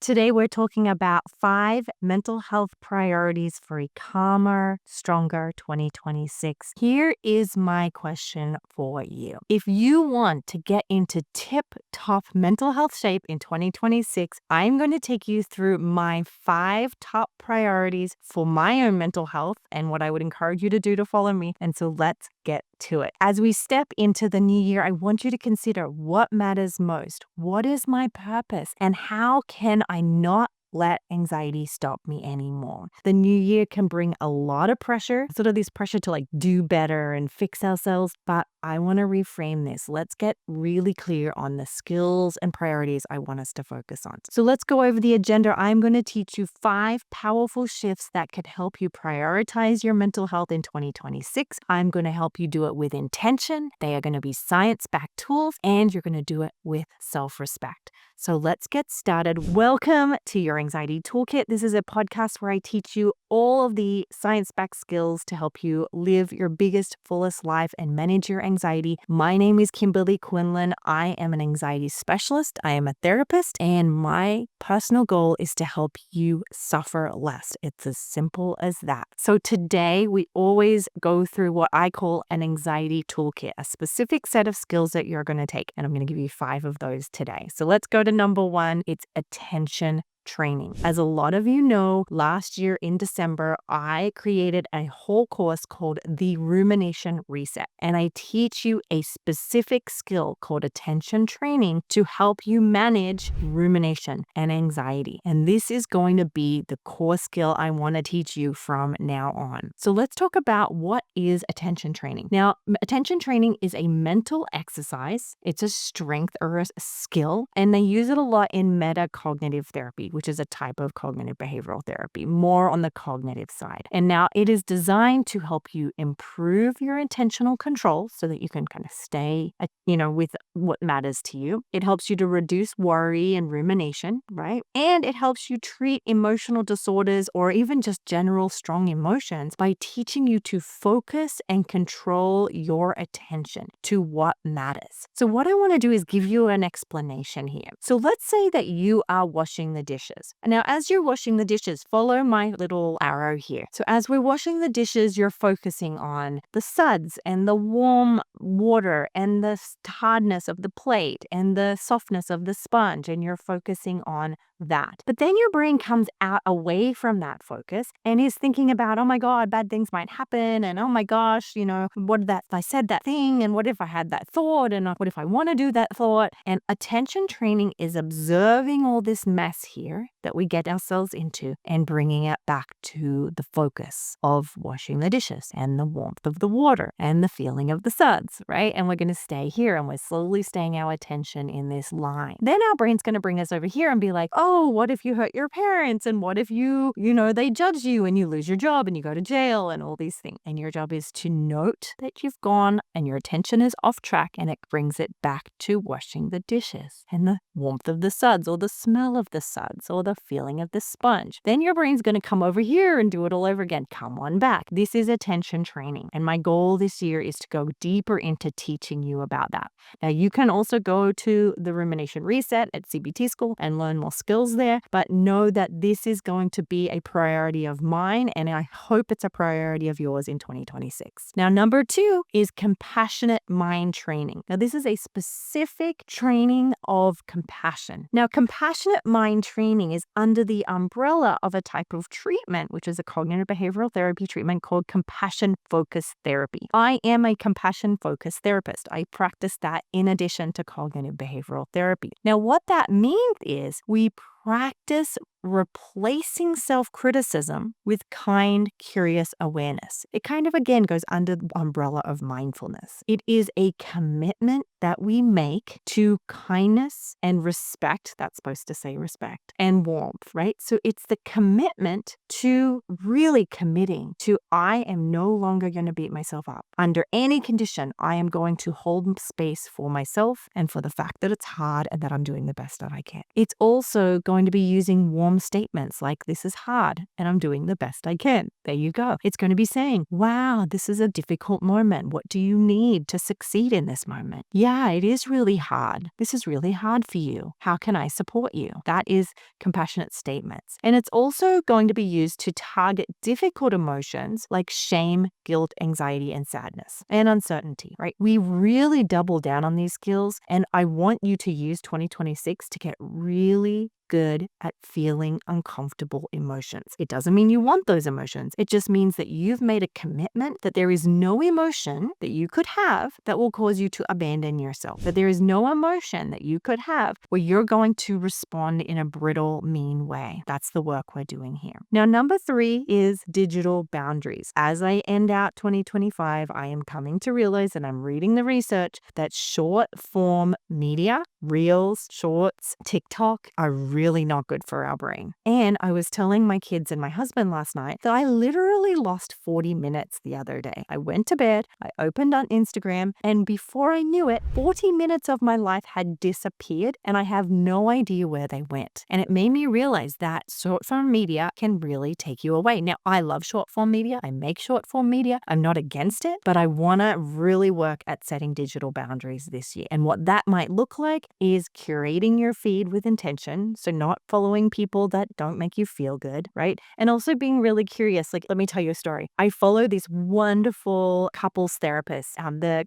Today, we're talking about 5 mental health priorities for a calmer, stronger 2026. Here is my question for you. If you want to get into tip-top mental health shape in 2026, I'm going to take you through my 5 top priorities for my own mental health and what I would encourage you to do to follow me. And so let's get to it. As we step into the new year, I want you to consider what matters most. What is my purpose? And how can I not let anxiety stop me anymore? The new year can bring a lot of pressure, sort of this pressure to do better and fix ourselves. But I want to reframe this. Let's get really clear on the skills and priorities I want us to focus on. So let's go over the agenda. I'm going to teach you 5 powerful shifts that could help you prioritize your mental health in 2026. I'm going to help you do it with intention. They are going to be science-backed tools, and you're going to do it with self-respect. So let's get started. Welcome to your Anxiety Toolkit. This is a podcast where I teach you all of the science-backed skills to help you live your biggest, fullest life and manage your anxiety. My name is Kimberly Quinlan. I am an anxiety specialist. I am a therapist, and my personal goal is to help you suffer less. It's as simple as that. So today, we always go through what I call an anxiety toolkit, a specific set of skills that you're going to take, and I'm going to give you 5 of those today. So let's go to number 1. It's attention training. As a lot of you know, last year in December, I created a whole course called the Rumination Reset, and I teach you a specific skill called attention training to help you manage rumination and anxiety. And this is going to be the core skill I want to teach you from now on. So let's talk about what is attention training. Now, attention training is a mental exercise. It's a strength or a skill, and they use it a lot in metacognitive therapy, which is a type of cognitive behavioral therapy, more on the cognitive side. And now it is designed to help you improve your intentional control so that you can kind of stay, with what matters to you. It helps you to reduce worry and rumination, right? And it helps you treat emotional disorders or even just general strong emotions by teaching you to focus and control your attention to what matters. So what I want to do is give you an explanation here. So let's say that you are washing the dishes. Now, as you're washing the dishes, follow my little arrow here. So as we're washing the dishes, you're focusing on the suds and the warm water and the hardness of the plate and the softness of the sponge, and you're focusing on that. But then your brain comes out away from that focus and is thinking about, oh my God, bad things might happen. And oh my gosh, what if I said that thing? And what if I had that thought? And what if I want to do that thought? And attention training is observing all this mess here that we get ourselves into and bringing it back to the focus of washing the dishes and the warmth of the water and the feeling of the suds, right? And we're going to stay here, and we're slowly staying our attention in this line. Then our brain's going to bring us over here and be like, oh, what if you hurt your parents? And what if they judge you and you lose your job and you go to jail and all these things? And your job is to note that you've gone and your attention is off track, and it brings it back to washing the dishes and the warmth of the suds or the smell of the suds or the feeling of the sponge. Then your brain's going to come over here and do it all over again. Come on back. This is attention training. And my goal this year is to go deeper into teaching you about that. Now, you can also go to the Rumination Reset at CBT School and learn more skills there, but know that this is going to be a priority of mine, and I hope it's a priority of yours in 2026. Now, number 2 is compassionate mind training. Now, this is a specific training of compassion. Now, compassionate mind training is under the umbrella of a type of treatment, which is a cognitive behavioral therapy treatment called compassion-focused therapy. I am a compassion-focused therapist. I practice that in addition to cognitive behavioral therapy. Now, what that means is we practice replacing self-criticism with kind, curious awareness. It kind of, again, goes under the umbrella of mindfulness. It is a commitment that we make to kindness and respect. That's supposed to say respect and warmth, right? So it's the commitment to really committing to, I am no longer going to beat myself up. Under any condition, I am going to hold space for myself and for the fact that it's hard and that I'm doing the best that I can. It's also going going to be using warm statements like, this is hard and I'm doing the best I can. There you go. It's going to be saying, wow, this is a difficult moment. What do you need to succeed in this moment? Yeah, it is really hard. This is really hard for you. How can I support you? That is compassionate statements. And it's also going to be used to target difficult emotions like shame, guilt, anxiety, and sadness and uncertainty, right? We really double down on these skills, and I want you to use 2026 to get really good at feeling uncomfortable emotions. It doesn't mean you want those emotions. It just means that you've made a commitment that there is no emotion that you could have that will cause you to abandon yourself. That there is no emotion that you could have where you're going to respond in a brittle, mean way. That's the work we're doing here. Now, number 3 is digital boundaries. As I end out 2025, I am coming to realize, and I'm reading the research, that short form media, reels, shorts, TikTok are really not good for our brain. And I was telling my kids and my husband last night that I literally lost 40 minutes the other day. I went to bed, I opened on Instagram, and before I knew it, 40 minutes of my life had disappeared and I have no idea where they went. And it made me realize that short form media can really take you away. Now, I love short form media. I make short form media. I'm not against it, but I want to really work at setting digital boundaries this year. And what that might look like is curating your feed with intention. So not following people that don't make you feel good, right? And also being really curious. Like, let me tell you a story. I follow these wonderful couples therapists.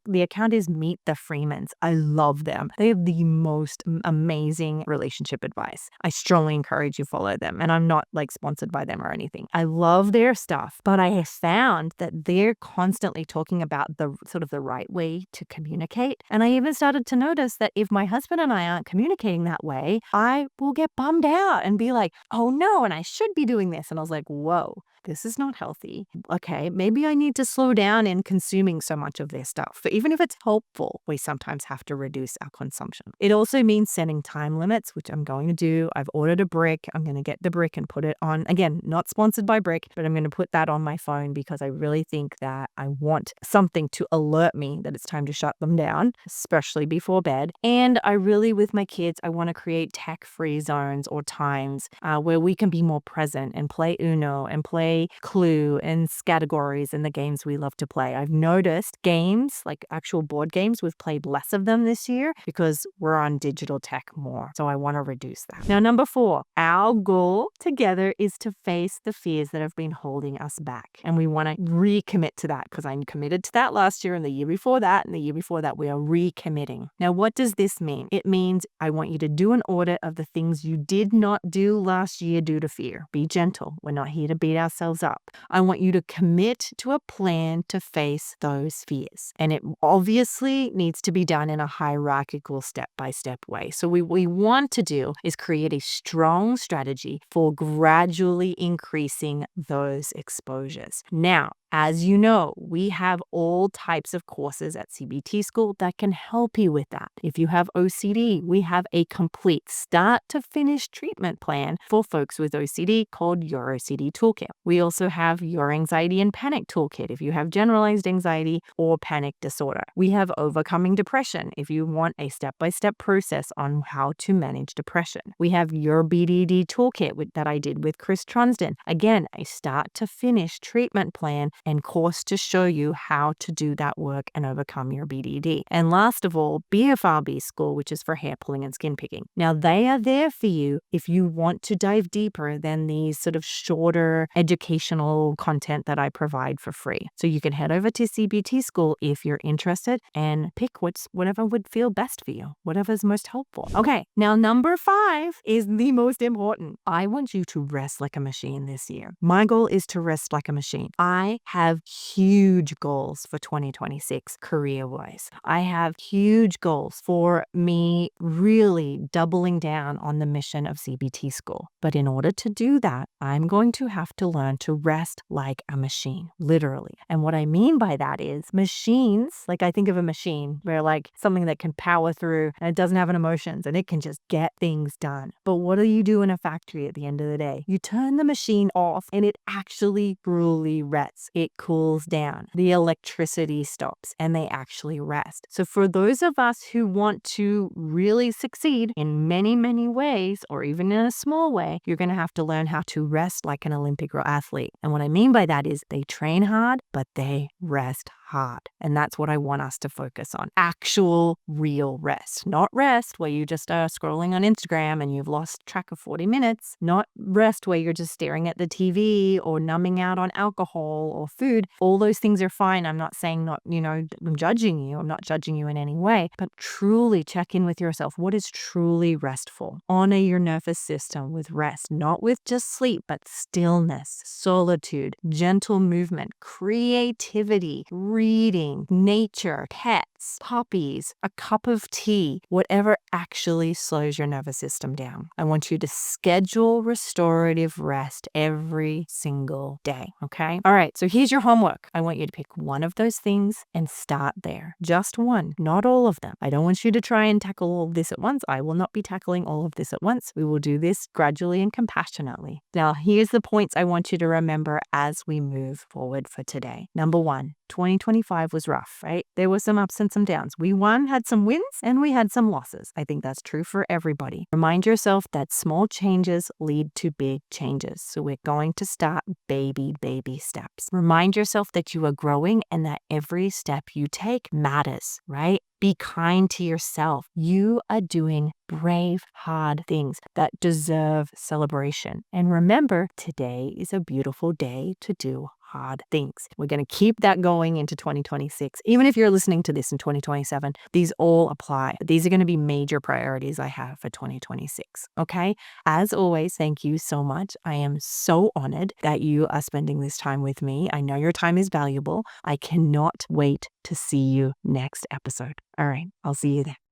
The account is Meet the Freemans. I love them. They have the most amazing relationship advice. I strongly encourage you follow them. And I'm not like sponsored by them or anything. I love their stuff, but I have found that they're constantly talking about the sort of the right way to communicate. And I even started to notice that if my husband and I aren't communicating that way, I will get bummed out and be like, oh no, and I should be doing this. And I was like, whoa, this is not healthy. Okay, maybe I need to slow down in consuming so much of their stuff. But even if it's helpful, we sometimes have to reduce our consumption. It also means setting time limits, which I'm going to do. I've ordered a brick. I'm going to get the brick and put it on. Again, not sponsored by Brick, but I'm going to put that on my phone because I really think that I want something to alert me that it's time to shut them down, especially before bed. And I really, with my kids, I want to create tech-free zones or times where we can be more present and play Uno and play Clue and categories and the games we love to play. I've noticed games, like actual board games, we've played less of them this year because we're on digital tech more. So I want to reduce that. Now, number 4, our goal together is to face the fears that have been holding us back. And we want to recommit to that because I'm committed to that last year and the year before that and the year before that. We are recommitting. Now, what does this mean? It means I want you to do an audit of the things you did not do last year due to fear. Be gentle. We're not here to beat ourselves up. I want you to commit to a plan to face those fears. And it obviously needs to be done in a hierarchical step-by-step way. So what we want to do is create a strong strategy for gradually increasing those exposures. Now, as you know, we have all types of courses at CBT School that can help you with that. If you have OCD, we have a complete start to finish treatment plan for folks with OCD called Your OCD Toolkit. We also have Your Anxiety and Panic Toolkit if you have generalized anxiety or panic disorder. We have Overcoming Depression if you want a step-by-step process on how to manage depression. We have Your BDD Toolkit that I did with Chris Trunsden. Again, a start to finish treatment plan and course to show you how to do that work and overcome your BDD. And last of all, BFRB School, which is for hair pulling and skin picking. Now, they are there for you if you want to dive deeper than these sort of shorter educational content that I provide for free. So you can head over to CBT School if you're interested and pick whatever would feel best for you, whatever's most helpful. Okay, now number 5 is the most important. I want you to rest like a machine this year. My goal is to rest like a machine. I have huge goals for 2026 career-wise. I have huge goals for me really doubling down on the mission of CBT School. But in order to do that, I'm going to have to learn to rest like a machine, literally. And what I mean by that is machines, like I think of a machine where like something that can power through and it doesn't have an emotions and it can just get things done. But what do you do in a factory at the end of the day? You turn the machine off and it actually truly rests. it cools down, the electricity stops, and they actually rest. So for those of us who want to really succeed in many, many ways, or even in a small way, you're going to have to learn how to rest like an Olympic athlete. And what I mean by that is they train hard, but they rest hard. And that's what I want us to focus on. Actual, real rest. Not rest where you just are scrolling on Instagram and you've lost track of 40 minutes. Not rest where you're just staring at the TV or numbing out on alcohol or food. All those things are fine. I'm not saying I'm judging you. I'm not judging you in any way. But truly check in with yourself. What is truly restful? Honor your nervous system with rest. Not with just sleep, but stillness, solitude, gentle movement, creativity, reading, nature, pets, puppies, a cup of tea, whatever actually slows your nervous system down. I want you to schedule restorative rest every single day, okay? All right, so here's your homework. I want you to pick one of those things and start there. Just one, not all of them. I don't want you to try and tackle all of this at once. I will not be tackling all of this at once. We will do this gradually and compassionately. Now, here's the points I want you to remember as we move forward for today. Number one, 2025 was rough, right? There were some ups and some downs. We had some wins and we had some losses. I think that's true for everybody. Remind yourself that small changes lead to big changes. So we're going to start baby steps. Remind yourself that you are growing and that every step you take matters, right? Be kind to yourself. You are doing brave, hard things that deserve celebration. And remember, today is a beautiful day to do hard things. We're going to keep that going into 2026. Even if you're listening to this in 2027, these all apply. These are going to be major priorities I have for 2026. Okay? As always, thank you so much. I am so honored that you are spending this time with me. I know your time is valuable. I cannot wait to see you next episode. All right, I'll see you then.